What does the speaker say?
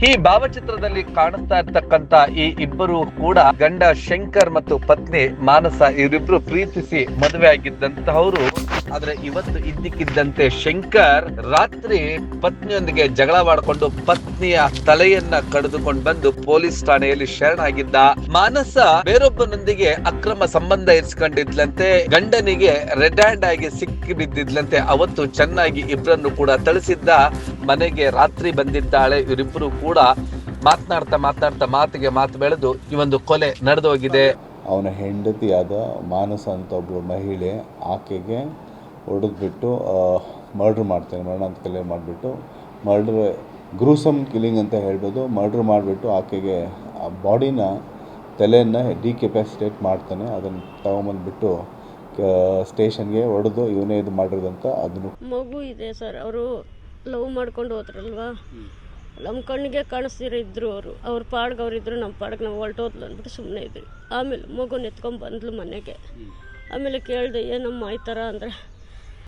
ಈ ಭಾವಚಿತ್ರದಲ್ಲಿ ಕಾಣಿಸ್ತಾ ಇರ್ತಕ್ಕಂತ ಈ ಇಬ್ಬರು ಕೂಡ ಗಂಡ ಶಂಕರ್ ಮತ್ತು ಪತ್ನಿ ಮಾನಸ, ಇವರಿಬ್ರು ಪ್ರೀತಿಸಿ ಮದುವೆ ಆಗಿದ್ದಂತಹವರು. ಆದ್ರೆ ಇವತ್ತು ಇದ್ದಕ್ಕಿದ್ದಂತೆ ಶಂಕರ್ ರಾತ್ರಿ ಪತ್ನಿಯೊಂದಿಗೆ ಜಗಳ ಮಾಡಿಕೊಂಡು ಪತ್ನಿಯ ತಲೆಯನ್ನ ಕಡಿದುಕೊಂಡು ಬಂದು ಪೊಲೀಸ್ ಠಾಣೆಯಲ್ಲಿ ಶರಣಾಗಿದ್ದ. ಮಾನಸ ಬೇರೊಬ್ಬನೊಂದಿಗೆ ಅಕ್ರಮ ಸಂಬಂಧ ಇರಿಸಿಕೊಂಡಿದ್ಲಂತೆ, ಗಂಡನಿಗೆ ರೆಡ್ ಹ್ಯಾಂಡ್ ಆಗಿ ಸಿಕ್ಕಿ ಬಿದ್ದಿದ್ಲಂತೆ. ಅವತ್ತು ಚೆನ್ನಾಗಿ ಇಬ್ಬರನ್ನು ಕೂಡ ಥಳಿಸಿದ್ದ. ಮನೆಗೆ ರಾತ್ರಿ ಬಂದಿದ್ದಾಳೆ. ಇವರಿಬ್ಬರು ಕೂಡ ಮಾತನಾಡ್ತಾ ಮಾತಿಗೆ ಮಾತು ಬೆಳೆದು ಈ ಒಂದು ಕೊಲೆ ನಡೆದು ಹೋಗಿದೆ. ಅವನ ಹೆಂಡತಿಯಾದ ಮಾನಸ ಅಂತ ಒಬ್ಬಳು ಮಹಿಳೆ, ಆಕೆಗೆ ಹೊಡೆದ್ಬಿಟ್ಟು ಮರ್ಡ್ರ್ ಮಾಡ್ತಾನೆ, ಮರಣಾಂತ ಮಾಡಿಬಿಟ್ಟು ಮರ್ಡ್ರ್ ಗ್ರೂಸಮ್ ಕಿಲ್ಲಿಂಗ್ ಅಂತ ಹೇಳ್ಬೋದು. ಮರ್ಡ್ರ್ ಮಾಡಿಬಿಟ್ಟು ಆಕೆಗೆ ಬಾಡಿನ ತಲೆಯನ್ನು ಡಿಕೆಪಾಸಿಟೇಟ್ ಮಾಡ್ತಾನೆ. ಅದನ್ನು ತಗೊಂಬಂದ್ಬಿಟ್ಟು ಸ್ಟೇಷನ್ಗೆ ಹೊಡೆದು ಇವನೇ ಇದು ಮಾಡಿರೋದಂತ. ಅದನ್ನು ಮಗು ಇದೆ ಸರ್, ಅವರು ಲವ್ ಮಾಡ್ಕೊಂಡು ಹೋದ್ರಲ್ವಾ, ನಮ್ಮ ಕಣ್ಣಿಗೆ ಕಾಣಿಸ್ತಿರೋ ಇದ್ರು ಅವ್ರ ಪಾಡ್ಗೆ ಅವರಿದ್ರು, ನಮ್ಮ ಪಾಡ್ಗೆ ನಾವು ಹೊರಟೋದ್ಲು ಅಂದ್ಬಿಟ್ಟು ಸುಮ್ಮನೆ ಇದ್ರಿ. ಆಮೇಲೆ ಮಗುನ ಎತ್ಕೊಂಡು ಬಂದ್ಲು ಮನೆಗೆ. ಆಮೇಲೆ ಕೇಳಿದೆ ಏನಮ್ಮ ಈ ಥರ ಅಂದರೆ